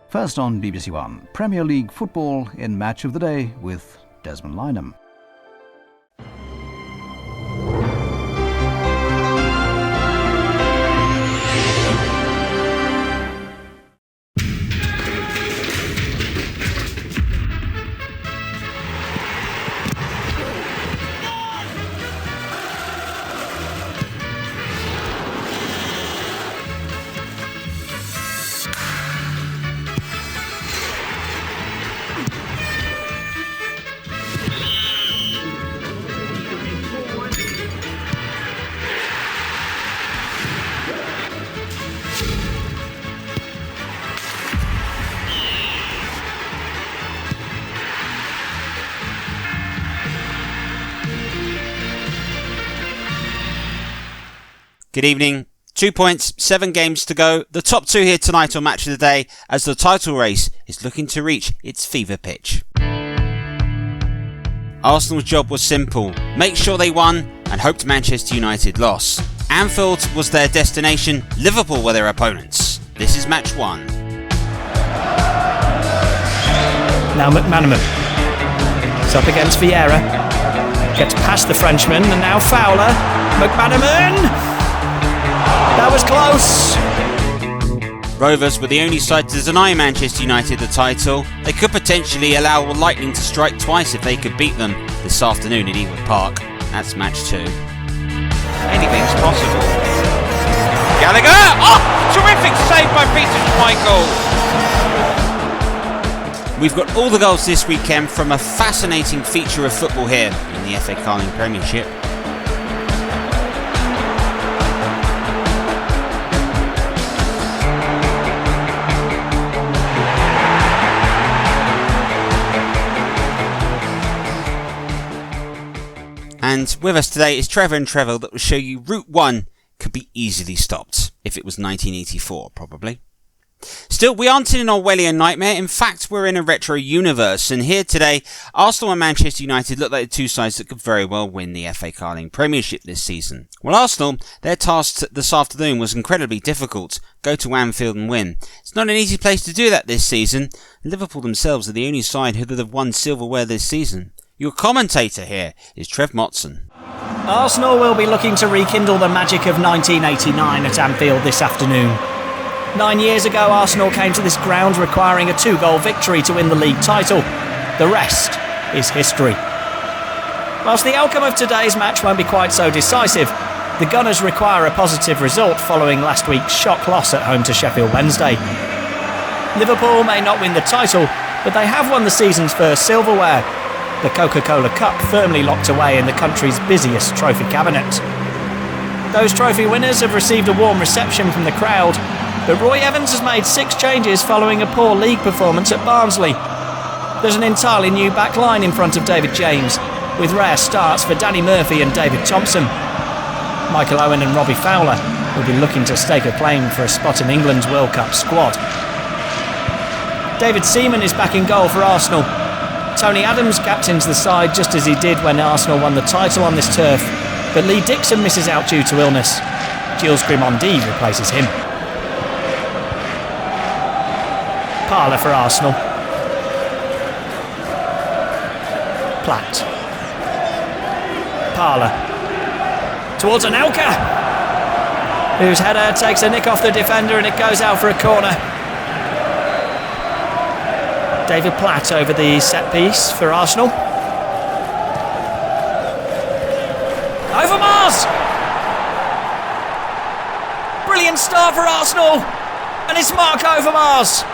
First on BBC One, Premier League football in Match of the Day with Desmond Lynham. Good evening. 2 points, 7 games to go. The top two here tonight on Match of the Day as the title race is looking to reach its fever pitch. Arsenal's job was simple. Make sure they won and hoped Manchester United lost. Anfield was their destination. Liverpool were their opponents. This is match 1. Now McManaman. It's up against Vieira. Gets past the Frenchman and now Fowler. McManaman! That was close. Rovers were the only side to deny Manchester United the title. They could potentially allow Lightning to strike twice if they could beat them this afternoon at Ewood Park. That's match 2. Anything's possible. Gallagher! Oh! Terrific save by Peter Schmeichel. We've got all the goals this weekend from a fascinating feature of football here in the FA Carling Premiership. And with us today is Trevor and Trevor that will show you Route 1 could be easily stopped. If it was 1984, probably. Still, we aren't in an Orwellian nightmare. In fact, we're in a retro universe. And here today, Arsenal and Manchester United look like the two sides that could very well win the FA Carling Premiership this season. Well, Arsenal, their task this afternoon was incredibly difficult. Go to Anfield and win. It's not an easy place to do that this season. Liverpool themselves are the only side who have won silverware this season. Your commentator here is Trev Motson. Arsenal will be looking to rekindle the magic of 1989 at Anfield this afternoon. 9 years ago, Arsenal came to this ground requiring a 2-goal victory to win the league title. The rest is history. Whilst the outcome of today's match won't be quite so decisive, the Gunners require a positive result following last week's shock loss at home to Sheffield Wednesday. Liverpool may not win the title, but they have won the season's first silverware. The Coca-Cola Cup firmly locked away in the country's busiest trophy cabinet. Those trophy winners have received a warm reception from the crowd, but Roy Evans has made 6 changes following a poor league performance at Barnsley. There's an entirely new back line in front of David James, with rare starts for Danny Murphy and David Thompson. Michael Owen and Robbie Fowler will be looking to stake a claim for a spot in England's World Cup squad. David Seaman is back in goal for Arsenal. Tony Adams captains the side just as he did when Arsenal won the title on this turf, but Lee Dixon misses out due to illness. Gilles Grimondie replaces him. Parler for Arsenal. Platt. Parler. Towards Anelka, whose header takes a nick off the defender and it goes out for a corner. David Platt over the set piece for Arsenal. Overmars! Brilliant start for Arsenal, and it's Mark Overmars.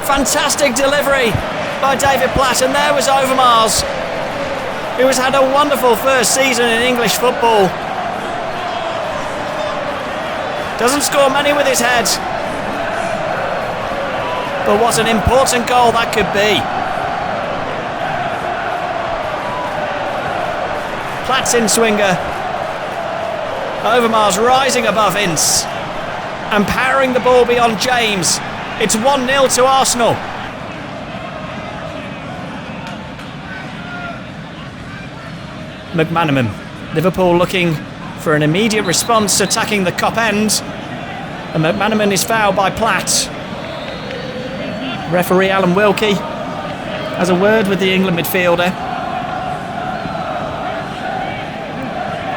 Fantastic delivery by David Platt, and there was Overmars, who has had a wonderful first season in English football. Doesn't score many with his head, but what an important goal that could be. Platt's in swinger. Overmars rising above Ince and powering the ball beyond James. It's 1-0 to Arsenal. McManaman. Liverpool looking for an immediate response attacking the Kop end. And McManaman is fouled by Platt. Referee Alan Wilkie has a word with the England midfielder.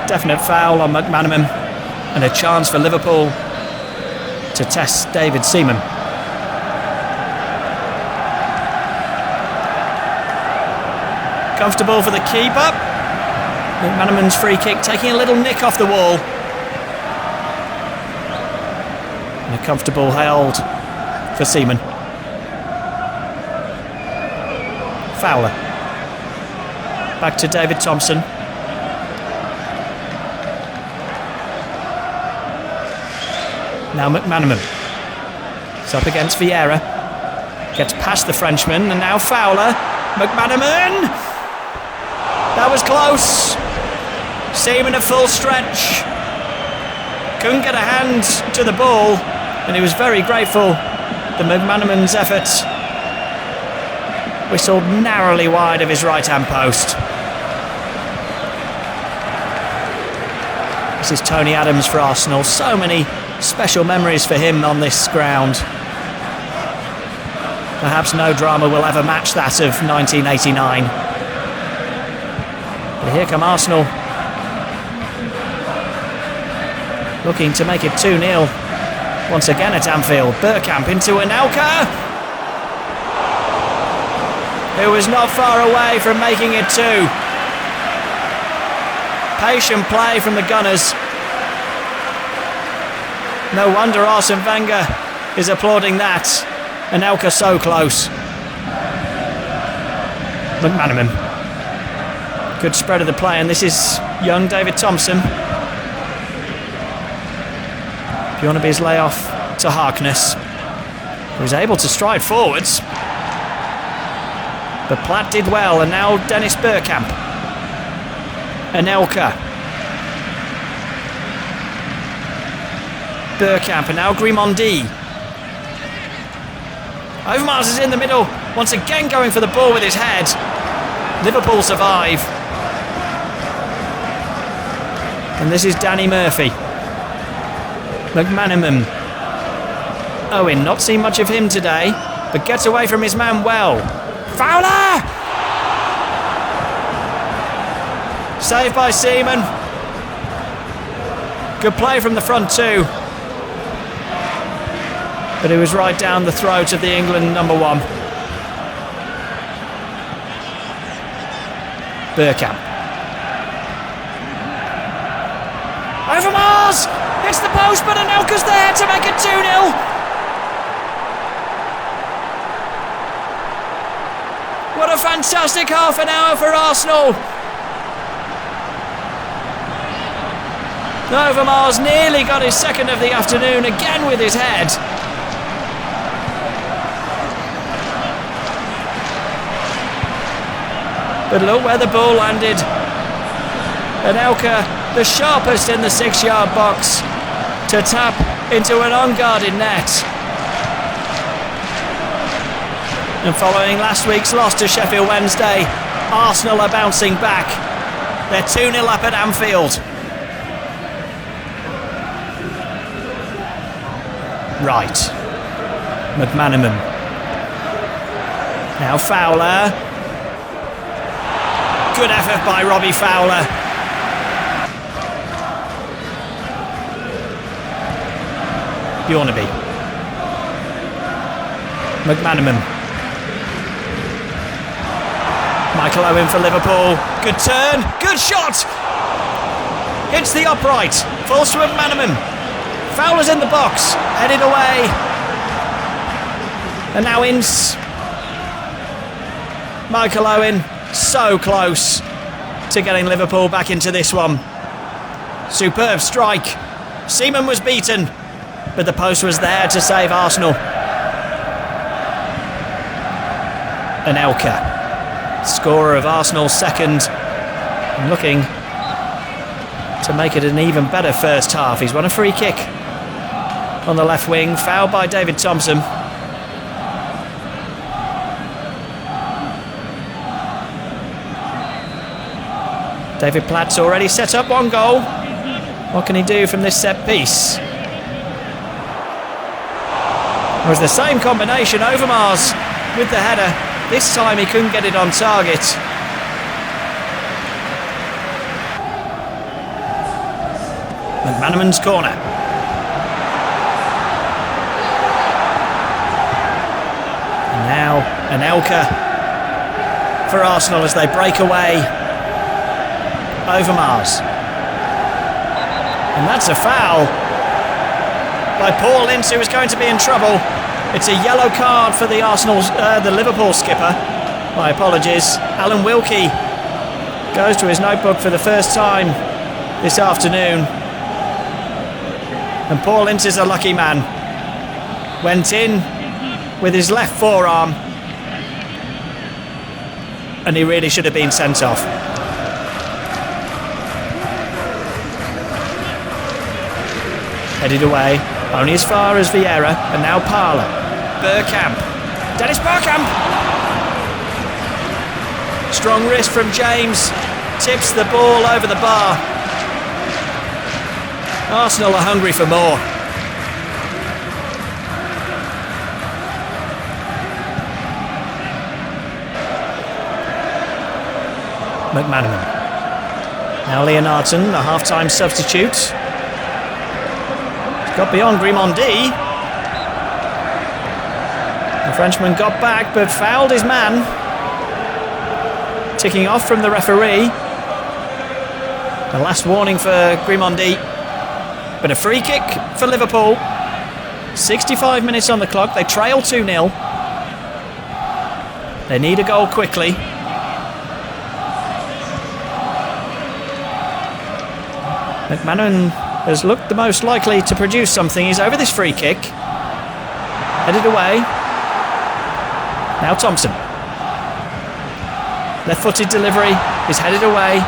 Definite foul on McManaman and a chance for Liverpool to test David Seaman. Comfortable for the keeper. McManaman's free kick taking a little nick off the wall. And a comfortable hold for Seaman. Fowler. Back to David Thompson. Now McManaman. It's up against Vieira. Gets past the Frenchman and now Fowler. McManaman! That was close. Seaman a full stretch. Couldn't get a hand to the ball and he was very grateful that McManaman's effort whistled narrowly wide of his right hand post. This is Tony Adams for Arsenal. So many special memories for him on this ground. Perhaps no drama will ever match that of 1989. But here come Arsenal, looking to make it 2-0 once again at Anfield. Bergkamp into Anelka, who was not far away from making it 2. Patient play from the Gunners. No wonder Arsene Wenger is applauding that. Anelka so close. McManaman. Good spread of the play, and this is young David Thompson. Bjornaby's layoff to Harkness, who was able to stride forwards. But Platt did well, and now Dennis Bergkamp. Anelka. Bergkamp, and now Grimondi. Overmars is in the middle, once again going for the ball with his head. Liverpool survive. And this is Danny Murphy. McManaman. Owen, not seen much of him today, but gets away from his man well. Fowler! Saved by Seaman. Good play from the front too. But it was right down the throat of the England number 1. Bergkamp. Overmars! Hits the post, but Anelka's there to make it 2-0. What a fantastic half an hour for Arsenal. Overmars nearly got his second of the afternoon again with his head. But look where the ball landed. Anelka, the sharpest in the 6-yard box, to tap into an unguarded net. And following last week's loss to Sheffield Wednesday, Arsenal are bouncing back. They're 2-0 up at Anfield. Right. McManaman. Now Fowler. Good effort by Robbie Fowler. Bjornaby. McManaman. Michael Owen for Liverpool. Good turn. Good shot. Hits the upright. Falls to McManaman. Fowler's in the box. Headed away. And now Michael Owen. So close to getting Liverpool back into this one. Superb strike. Seaman was beaten, but the post was there to save Arsenal. Anelka, scorer of Arsenal's second, and looking to make it an even better first half. He's won a free kick on the left wing, fouled by David Thompson. David Platt's already set up one goal. What can he do from this set piece? It was the same combination. Overmars with the header. This time he couldn't get it on target. McManaman's corner. And now Anelka for Arsenal as they break away. Overmars. And that's a foul by Paul Ince, who is going to be in trouble. It's a yellow card for the Liverpool skipper. My apologies. Alan Wilkie goes to his notebook for the first time this afternoon. And Paul Ince is a lucky man. Went in with his left forearm. And he really should have been sent off. Headed away, only as far as Vieira, and now Parler. Bergkamp. Dennis Bergkamp! Strong wrist from James. Tips the ball over the bar. Arsenal are hungry for more. McManaman. Now Leonardson, the half-time substitute. Got beyond Grimondi. The Frenchman got back but fouled his man. Ticking off from the referee. The last warning for Grimondi. But a free kick for Liverpool. 65 minutes on the clock. They trail 2-0. They need a goal quickly. McManaman has looked the most likely to produce something. He's over this free kick. Headed away. Now Thompson. Left-footed delivery is headed away.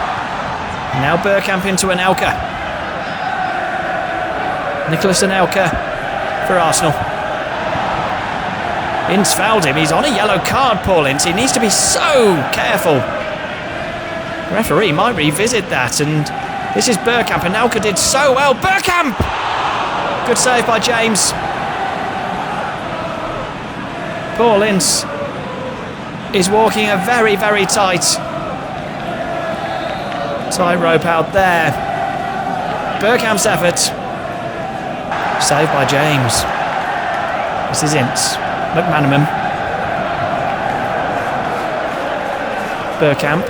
Now Bergkamp into Anelka. Nicholas Anelka for Arsenal. Ince fouled him. He's on a yellow card, Paul Ince. He needs to be so careful. The referee might revisit that, and this is Bergkamp. Anelka did so well. Bergkamp! Good save by James. Paul Ince is walking a very, very tight rope out there. Bergkamp's effort. Saved by James. This is Ince. McManaman. Bergkamp.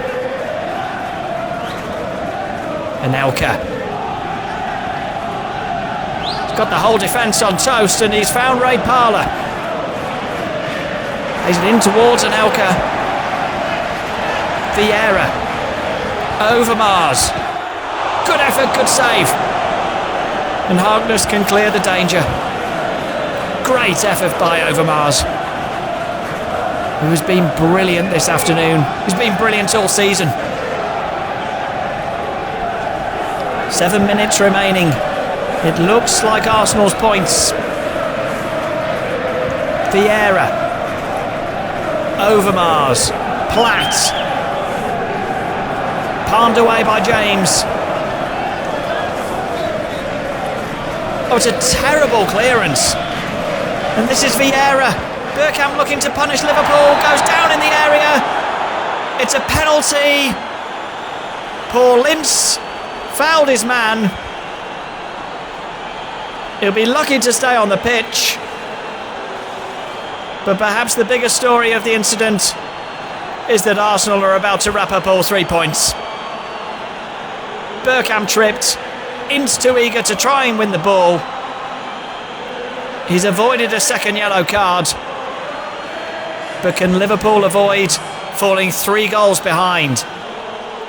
Anelka. He's got the whole defence on toast, and he's found Ray Parler. He's in towards Anelka. Vieira. Overmars. Good effort, good save. And Harkness can clear the danger. Great effort by Overmars, who has been brilliant this afternoon. He's been brilliant all season. 7 minutes remaining. It looks like Arsenal's points. Vieira. Overmars. Platt. Palmed away by James. Oh, it's a terrible clearance. And this is Vieira. Bergkamp looking to punish Liverpool. Goes down in the area. It's a penalty. Paul Ince fouled his man. He'll be lucky to stay on the pitch. But perhaps the bigger story of the incident is that Arsenal are about to wrap up all 3 points. Bergkamp tripped. Ince too eager to try and win the ball. He's avoided a second yellow card. But can Liverpool avoid falling 3 goals behind?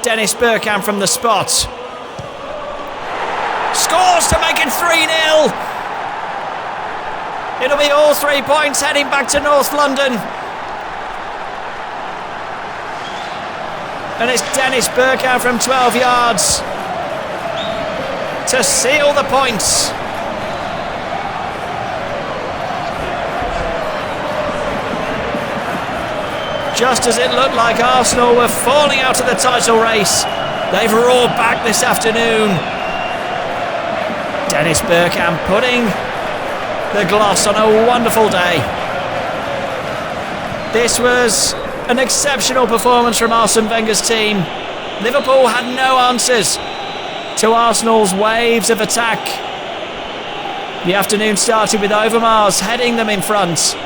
Dennis Bergkamp from the spot. Scores to make it 3-0. It'll be all 3 points heading back to North London. And it's Dennis Bergkamp from 12 yards to seal the points. Just as it looked like Arsenal were falling out of the title race, they've roared back this afternoon. Dennis Bergkamp putting the gloss on a wonderful day. This was an exceptional performance from Arsene Wenger's team. Liverpool had no answers to Arsenal's waves of attack. The afternoon started with Overmars heading them in front.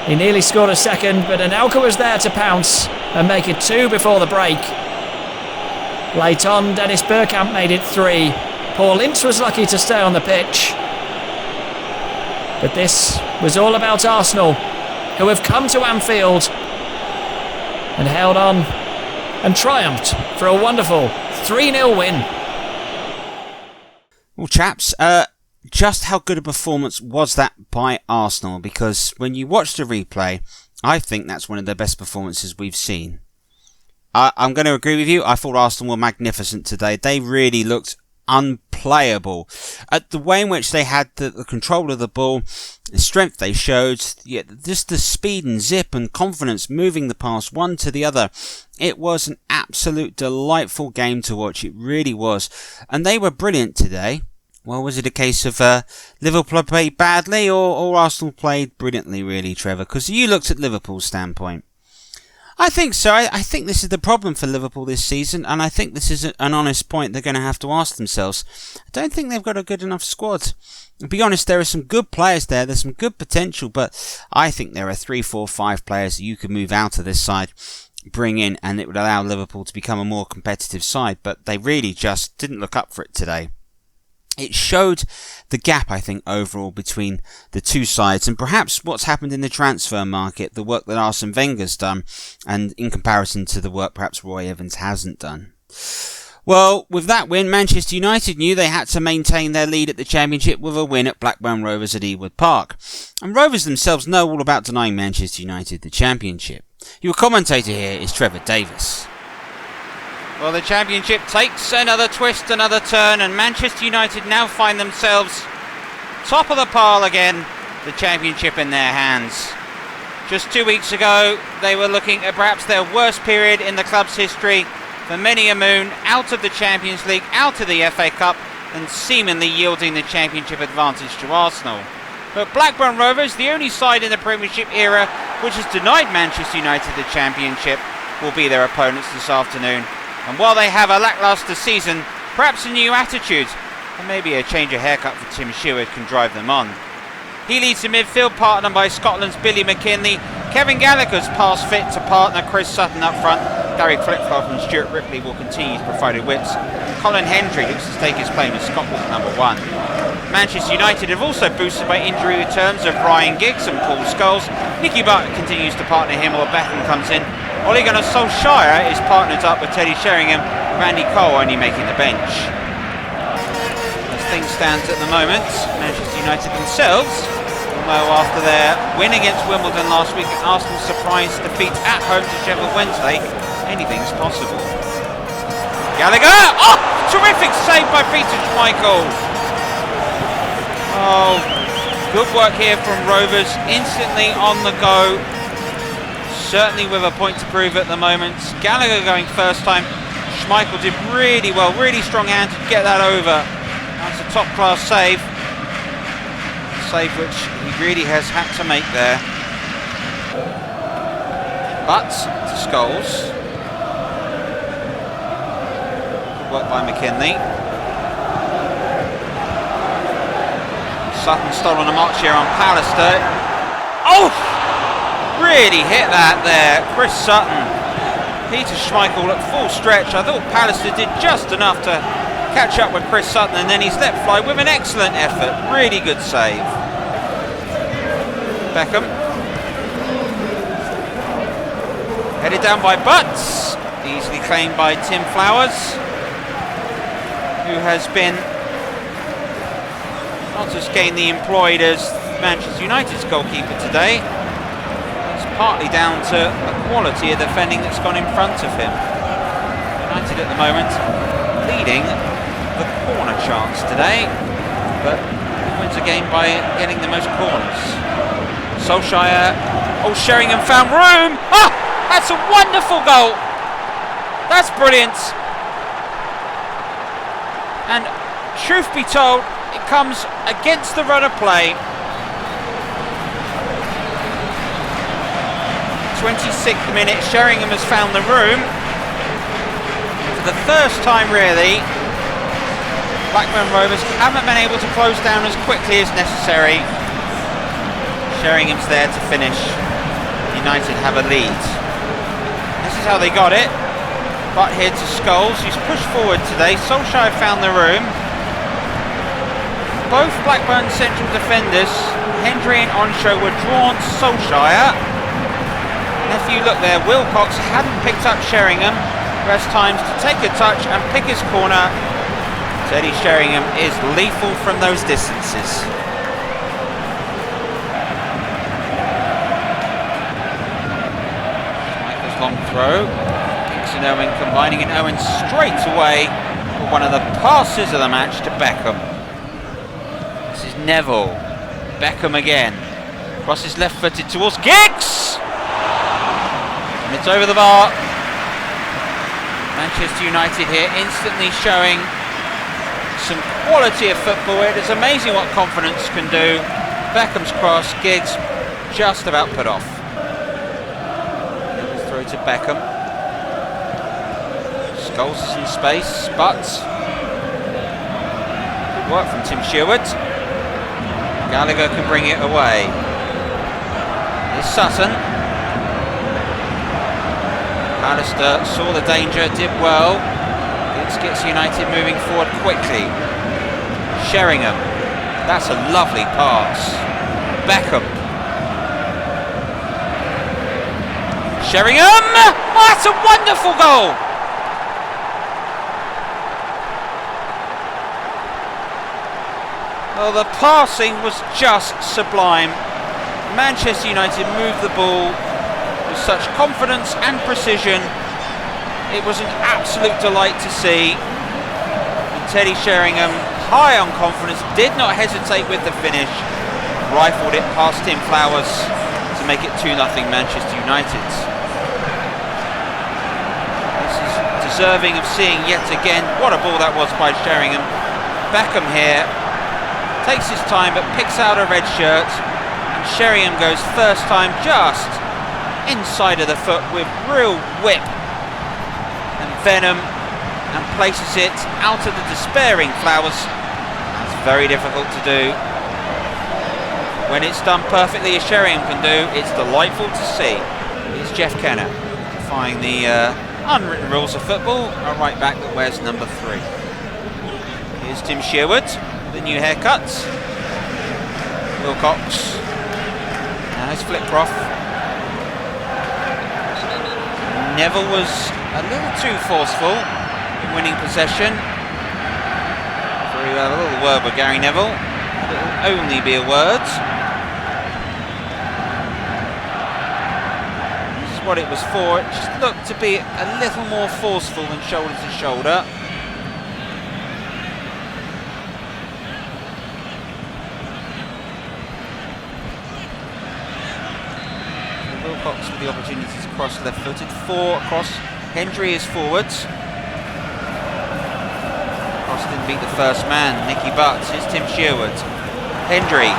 He nearly scored a second, but Anelka was there to pounce and make it 2 before the break. Late on, Dennis Bergkamp made it 3. Paul Ince was lucky to stay on the pitch. But this was all about Arsenal, who have come to Anfield and held on and triumphed for a wonderful 3-0 win. Well, chaps, just how good a performance was that by Arsenal? Because when you watch the replay, I think that's one of the best performances we've seen. I'm going to agree with you. I thought Arsenal were magnificent today. They really looked unplayable. The way in which they had the control of the ball, the strength they showed, just the speed and zip and confidence moving the pass one to the other. It was an absolute delightful game to watch. It really was. And they were brilliant today. Well, was it a case of Liverpool played badly or Arsenal played brilliantly, really, Trevor? Because you looked at Liverpool's standpoint. I think so. I think this is the problem for Liverpool this season, and I think this is an honest point they're going to have to ask themselves. I don't think they've got a good enough squad. To be honest, there are some good players there. There's some good potential, but I think there are 3, 4, 5 players that you could move out of this side, bring in, and it would allow Liverpool to become a more competitive side. But they really just didn't look up for it today. It showed the gap, I think, overall between the two sides and perhaps what's happened in the transfer market, the work that Arsene Wenger's done, and in comparison to the work perhaps Roy Evans hasn't done. Well, with that win, Manchester United knew they had to maintain their lead at the Championship with a win at Blackburn Rovers at Ewood Park. And Rovers themselves know all about denying Manchester United the Championship. Your commentator here is Trevor Davis. Well, the Championship takes another twist, another turn, and Manchester United now find themselves top of the pile again, the Championship in their hands. Just 2 weeks ago, they were looking at perhaps their worst period in the club's history. For many a moon, out of the Champions League, out of the FA Cup, and seemingly yielding the Championship advantage to Arsenal. But Blackburn Rovers, the only side in the Premiership era which has denied Manchester United the Championship, will be their opponents this afternoon. And while they have a lacklustre season, perhaps a new attitude and maybe a change of haircut for Tim Sherwood can drive them on. He leads the midfield, partnered by Scotland's Billy McKinlay. Kevin Gallagher's pass fit to partner Chris Sutton up front. Gary Flitcroft and Stuart Ripley will continue to provide whips. Colin Hendry looks to stake his claim as Scotland's number 1. Manchester United have also boosted by injury returns of Ryan Giggs and Paul Scholes. Nicky Butt continues to partner him while Beckham comes in. Ole Gunnar Solskjaer is partnered up with Teddy Sheringham, Randy Cole only making the bench. As things stand at the moment, Manchester United themselves, although after their win against Wimbledon last week, Arsenal's surprise defeat at home to Sheffield Wednesday, anything's possible. Gallagher! Oh! Terrific save by Peter Schmeichel! Oh, good work here from Rovers, instantly on the go. Certainly with a point to prove at the moment. Gallagher going first time. Schmeichel did really well, really strong hand to get that over. That's a top class save. A save which he really has had to make there. But to Scholes. Good work by McKinlay. Sutton stolen a march here on Pallister. Oh! Really hit that there, Chris Sutton. Peter Schmeichel at full stretch. I thought Pallister did just enough to catch up with Chris Sutton, and then he's let fly with an excellent effort. Really good save. Beckham. Headed down by Butts. Easily claimed by Tim Flowers, who has been not just gained employed as Manchester United's goalkeeper today. Partly down to the quality of defending that's gone in front of him. United at the moment leading the corner chance today, but wins the game by getting the most corners. Solskjaer, Sheringham found room. Ah, that's a wonderful goal. That's brilliant. And truth be told, It comes against the run of play. 26th minute, Sheringham has found the room. For the first time really, Blackburn Rovers haven't been able to close down as quickly as necessary. Sheringham's there to finish. United have a lead. This is how they got it. But here to Scholes, who's pushed forward today. Solskjaer found the room. Both Blackburn central defenders, Hendry and Onshaw, were drawn to Solskjaer. And if you look there, Wilcox hadn't picked up Sheringham, who has time to take a touch and pick his corner. Teddy Sheringham is lethal from those distances. Michael's long throw. Hicks and Owen combining, and Owen straight away for one of the passes of the match to Beckham. This is Neville. Beckham again. Crosses left-footed towards Giggs! And it's over the bar. Manchester United here instantly showing some quality of football. It is amazing what confidence can do. Beckham's cross, Giggs just about put off. Throw to Beckham. Scholes is in space, but good work from Tim Sherwood. Gallagher can bring it away. Here's Sutton. Alistair saw the danger, did well. This gets United moving forward quickly. Sheringham, that's a lovely pass. Beckham. Sheringham! Oh, that's a wonderful goal! Well, the passing was just sublime. Manchester United moved the ball with such confidence and precision. It was an absolute delight to see. And Teddy Sheringham, high on confidence, did not hesitate with the finish. Rifled it past Tim Flowers to make it 2-0 Manchester United. This is deserving of seeing yet again. What a ball that was by Sheringham. Beckham here takes his time but picks out a red shirt. And Sheringham goes first time just inside of the foot with real whip and venom, and places it out of the despairing Flowers. That's very difficult to do. When it's done perfectly as Sheringham can do, it's delightful to see. It's Jeff Kenner defying the unwritten rules of footbal, a right back that wears number 3. Here's Tim Sherwood, the new haircut. Wilcox. Now it's Flitcroft. Neville was a little too forceful in winning possession. Very well, a little word with Gary Neville. It'll only be a word. This is what it was for. It just looked to be a little more forceful than shoulder to shoulder. Wilcox with the opportunity to cross left-footed. 4 across. Hendry is forwards. Cross didn't beat the first man. Nicky Butts. Here's Tim Sherwood. Hendry.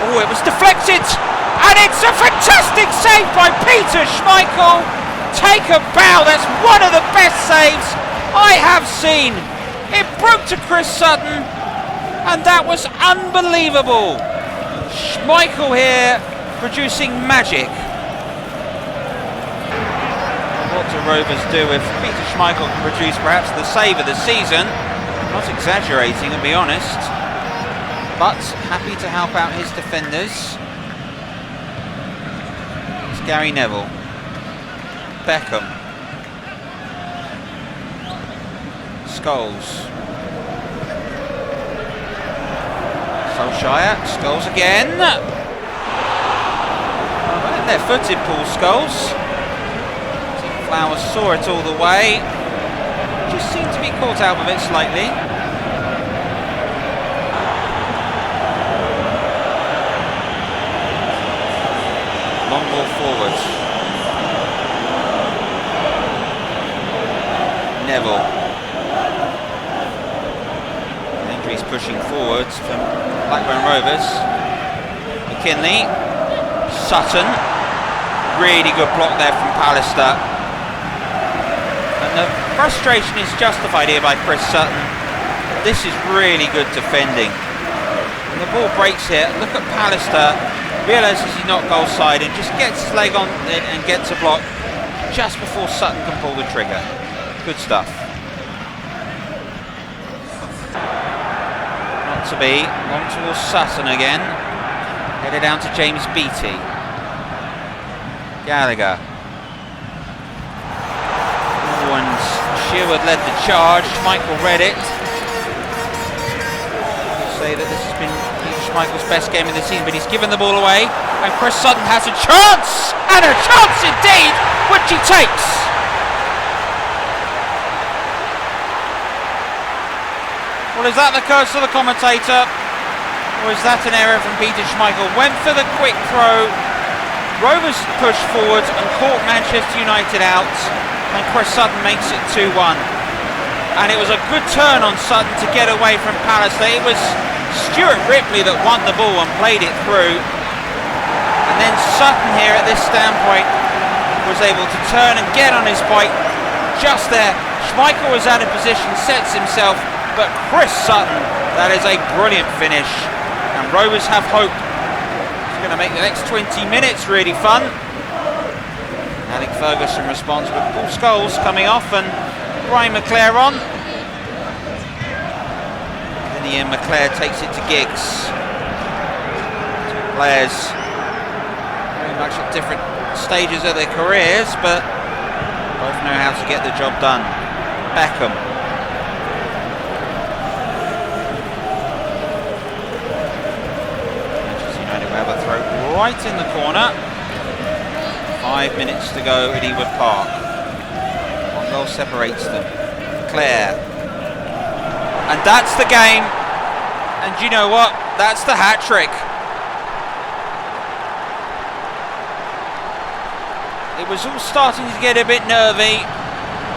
Oh, it was deflected! And it's a fantastic save by Peter Schmeichel! Take a bow. That's one of the best saves I have seen. It broke to Chris Sutton, and that was unbelievable. Schmeichel here producing magic. What do Rovers do if Peter Schmeichel can produce perhaps the save of the season? Not exaggerating, to be honest, but happy to help out his defenders. It's Gary Neville. Beckham. Scholes. Solskjaer. Scholes again. Right, left-footed Paul Scholes. Flowers saw it all the way. Just seemed to be caught out of it slightly. Long ball forward. Neville. Referee's pushing forwards from Blackburn Rovers. McKinley, Sutton, really good block there from Pallister. And the frustration is justified here by Chris Sutton. This is really good defending. When the ball breaks here, look at Pallister, realises he's not goal side and just gets his leg on it and gets a block just before Sutton can pull the trigger. Good stuff. Not to be. Long towards Sutton again. Headed down to James Beattie. Gallagher. And Sherwood led the charge. Schmeichel read it. I'll say that this has been Peter Schmeichel's best game of the season, but he's given the ball away. And Chris Sutton has a chance! And a chance indeed, which he takes! Well, is that the curse of the commentator? Or is that an error from Peter Schmeichel? Went for the quick throw. Rovers pushed forward and caught Manchester United out. And Chris Sutton makes it 2-1. And it was a good turn on Sutton to get away from Pallister. It was Stuart Ripley that won the ball and played it through. And then Sutton here at this standpoint was able to turn and get on his bike just there. Schmeichel was out of position, sets himself, but Chris Sutton, that is a brilliant finish. And Rovers have hope. It's going to make the next 20 minutes really fun. Alec Ferguson responds with Paul Scholes coming off and Brian McClare on. In the end, McClare takes it to Giggs. Two players very much at different stages of their careers, but both know how to get the job done. Beckham. Manchester United will have a throw right in the corner. 5 minutes to go at Ewood Park. One goal separates them. Clare. And that's the game. And you know what? That's the hat-trick. It was all starting to get a bit nervy.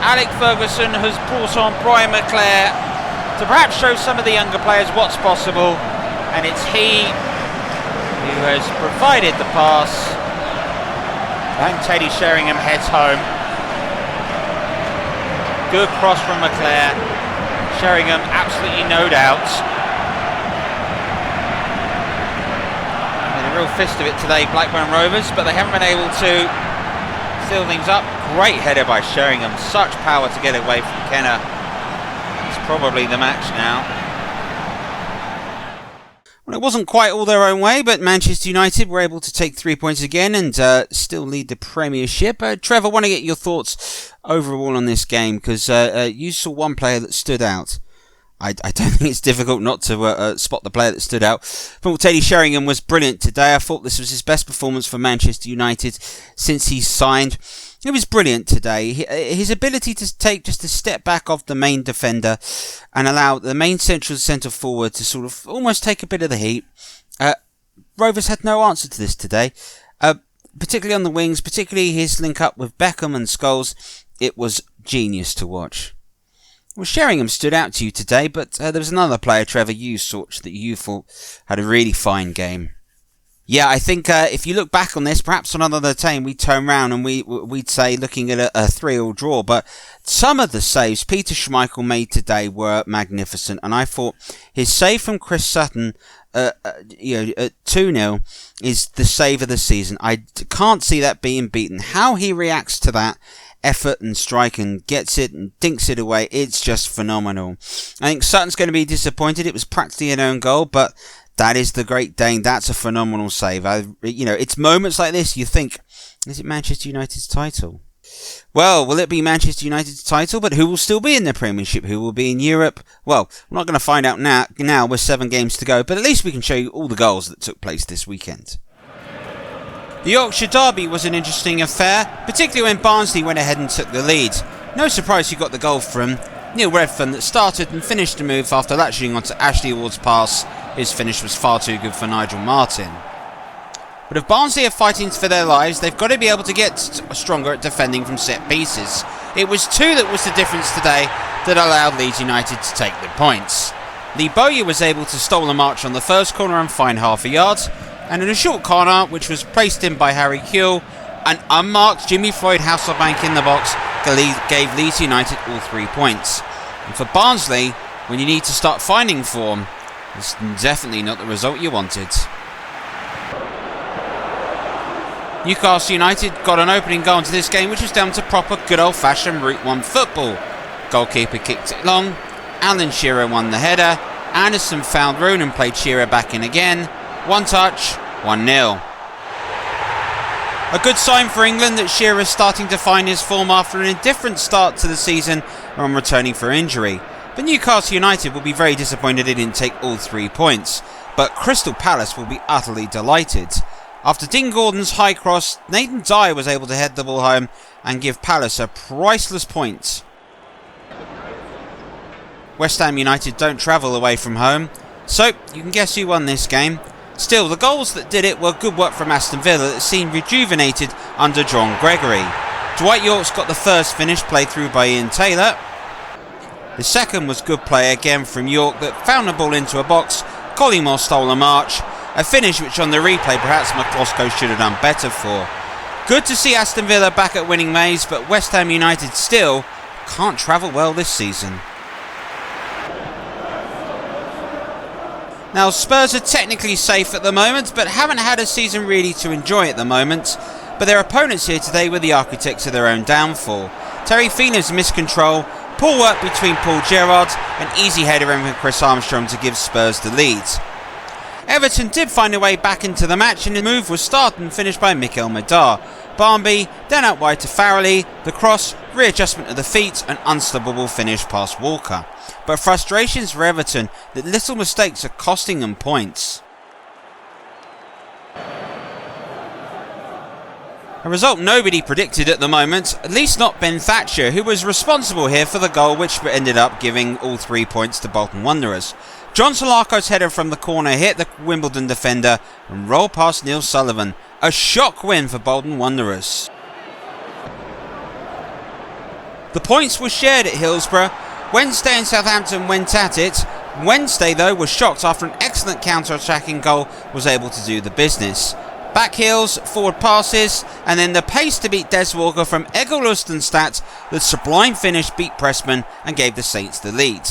Alec Ferguson has brought on Brian McClare to perhaps show some of the younger players what's possible. And it's he who has provided the pass. And Teddy Sheringham heads home. Good cross from McClare. Sheringham, absolutely no doubt. Made a real fist of it today, Blackburn Rovers, but they haven't been able to seal things up. Great header by Sheringham. Such power to get away from Kenner. It's probably the match now. Well, it wasn't quite all their own way, but Manchester United were able to take 3 points again and still lead the Premiership. Trevor, I want to get your thoughts overall on this game, because you saw one player that stood out. I don't think it's difficult not to spot the player that stood out. But Teddy Sheringham was brilliant today. I thought this was his best performance for Manchester United since he's signed. It was brilliant today. His ability to take just a step back off the main defender and allow the main central centre forward to sort of almost take a bit of the heat. Rovers had no answer to this today, particularly on the wings, particularly his link up with Beckham and Scholes. It was genius to watch. Well, Sheringham stood out to you today, but there was another player, Trevor, you thought had a really fine game. Yeah, I think if you look back on this, perhaps on another time, we'd turn round and we'd say looking at a 3-3 draw. But some of the saves Peter Schmeichel made today were magnificent. And I thought his save from Chris Sutton, at 2-0, is the save of the season. I can't see that being beaten. How he reacts to that effort and strike and gets it and dinks it away, it's just phenomenal. I think Sutton's going to be disappointed. It was practically an own goal, but that is the Great Dane. That's a phenomenal save. It's moments like this you think, is it Manchester United's title? Well, will it be Manchester United's title? But who will still be in the Premiership? Who will be in Europe? Well, we're not going to find out now with 7 games to go, but at least we can show you all the goals that took place this weekend. The Yorkshire Derby was an interesting affair, particularly when Barnsley went ahead and took the lead. No surprise who got the goal from Neil Redfern, that started and finished the move after latching onto Ashley Ward's pass. His finish was far too good for Nigel Martin. But if Barnsley are fighting for their lives, they've got to be able to get stronger at defending from set pieces. It was 2 that was the difference today that allowed Leeds United to take the points. Lee Bowyer was able to stole a march on the first corner and find half a yard, and in a short corner, which was placed in by Harry Kewell, an unmarked Jimmy Floyd Hasselbank in the box gave Leeds United all 3 points. And for Barnsley, when you need to start finding form, it's definitely not the result you wanted. Newcastle United got an opening goal into this game, which was down to proper good old-fashioned Route 1 football. Goalkeeper kicked it long, Alan Shearer won the header, Anderson found Roon and played Shearer back in again. One touch, 1-0. A good sign for England that Shearer is starting to find his form after an indifferent start to the season when returning for injury. But Newcastle United will be very disappointed they didn't take all 3 points. But Crystal Palace will be utterly delighted. After Dean Gordon's high cross, Nathan Dyer was able to head the ball home and give Palace a priceless point. West Ham United don't travel away from home, so you can guess who won this game. Still, the goals that did it were good work from Aston Villa that seemed rejuvenated under John Gregory. Dwight York's got the first finish, played through by Ian Taylor. The second was good play again from York that found the ball into a box. Collymore stole a march, a finish which on the replay perhaps McCloskey should have done better for. Good to see Aston Villa back at winning ways, but West Ham United still can't travel well this season. Now, Spurs are technically safe at the moment, but haven't had a season really to enjoy at the moment. But their opponents here today were the architects of their own downfall. Terry Feener's miscontrol, poor work between Paul Gerrard, an easy header in from Chris Armstrong to give Spurs the lead. Everton did find a way back into the match, and the move was started and finished by Mikel Madar. Barnby, then out wide to Farrelly, the cross, readjustment of the feet, an unstoppable finish past Walker. But frustrations for Everton that little mistakes are costing them points. A result nobody predicted at the moment, at least not Ben Thatcher, who was responsible here for the goal which ended up giving all 3 points to Bolton Wanderers. John Solarco's header from the corner hit the Wimbledon defender and rolled past Neil Sullivan. A shock win for Bolton Wanderers. The points were shared at Hillsborough. Wednesday and Southampton went at it. Wednesday, though, was shocked after an excellent counter-attacking goal was able to do the business. Back heels, forward passes, and then the pace to beat Des Walker from Egil Lustenstadt. The sublime finish beat Pressman and gave the Saints the lead.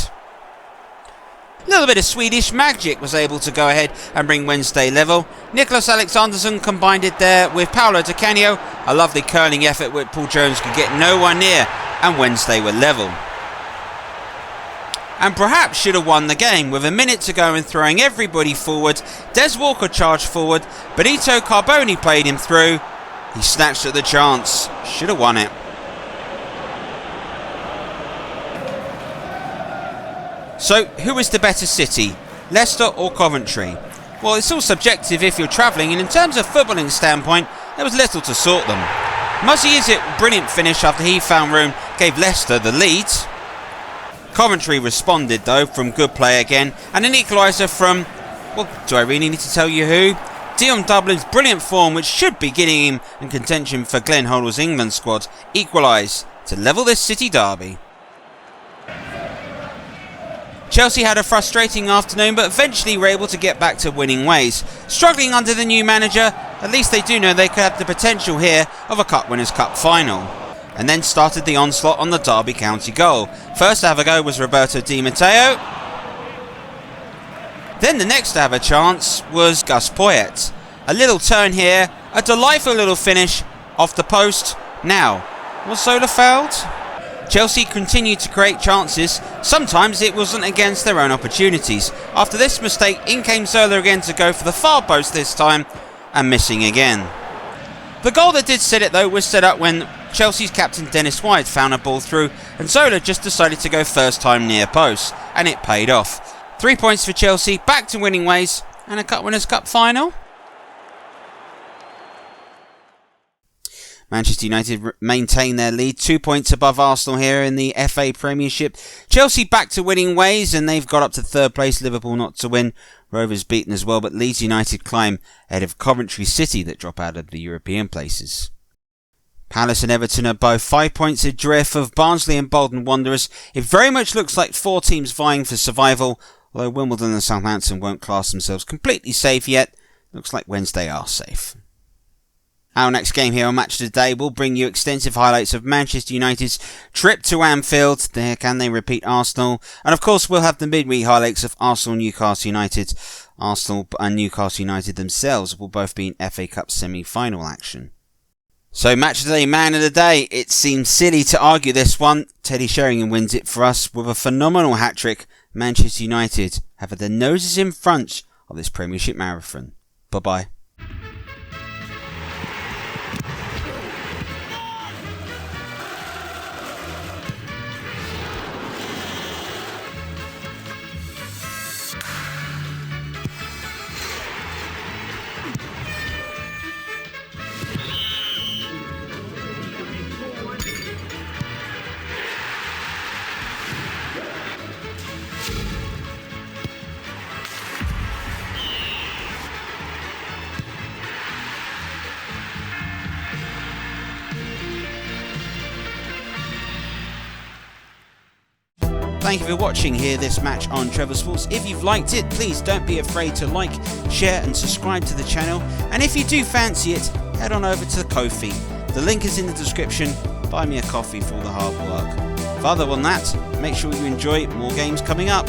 A little bit of Swedish magic was able to go ahead and bring Wednesday level. Nicholas Alexandersson combined it there with Paolo Di Canio. A lovely curling effort where Paul Jones could get no one near, and Wednesday were level. And perhaps should have won the game with a minute to go and throwing everybody forward. Des Walker charged forward, Benito Carboni played him through. He snatched at the chance, should have won it. So, who is the better city, Leicester or Coventry? Well, it's all subjective if you're travelling, and in terms of footballing standpoint, there was little to sort them. Muzzy Izzet, brilliant finish after he found room, gave Leicester the lead. Coventry responded though from good play again, and an equaliser from, well, do I really need to tell you who? Dion Dublin's brilliant form, which should be getting him in contention for Glenn Hoddle's England squad, equalised to level this city derby. Chelsea had a frustrating afternoon, but eventually were able to get back to winning ways. Struggling under the new manager, at least they do know they could have the potential here of a Cup Winners' Cup final. And then started the onslaught on the Derby County goal. First to have a go was Roberto Di Matteo. Then the next to have a chance was Gus Poyet. A little turn here, a delightful little finish off the post. Now, was Zola fouled? Chelsea continued to create chances. Sometimes it wasn't against their own opportunities. After this mistake, in came Zola again to go for the far post this time, and missing again. The goal that did set it though was set up when Chelsea's captain Dennis White found a ball through, and Zola just decided to go first time near post, and it paid off. 3 points for Chelsea, back to winning ways, and a Cup Winners' Cup final. Manchester United maintain their lead, 2 points above Arsenal here in the FA Premiership. Chelsea back to winning ways, and they've got up to third place. Liverpool not to win. Rovers beaten as well, but Leeds United climb ahead of Coventry City that drop out of the European places. Palace and Everton are both 5 points adrift of Barnsley and Bolton Wanderers. It very much looks like 4 teams vying for survival although Wimbledon and Southampton won't class themselves completely safe yet. Looks like Wednesday are safe. Our next game here on Match of the Day will bring you extensive highlights of Manchester United's trip to Anfield. There, can they repeat Arsenal? And of course we'll have the midweek highlights of Arsenal-Newcastle United. Arsenal and Newcastle United themselves will both be in FA Cup semi-final action. So Match of the Day, Man of the Day. It seems silly to argue this one. Teddy Sheringham wins it for us with a phenomenal hat-trick. Manchester United have had their noses in front of this Premiership marathon. Bye-bye. Thank you for watching here this match on Trevor Sports. If you've liked it, please don't be afraid to like, share and subscribe to the channel. And if you do fancy it, head on over to the Ko-fi. The link is in the description. Buy me a coffee for all the hard work. Further than that, make sure you enjoy more games coming up.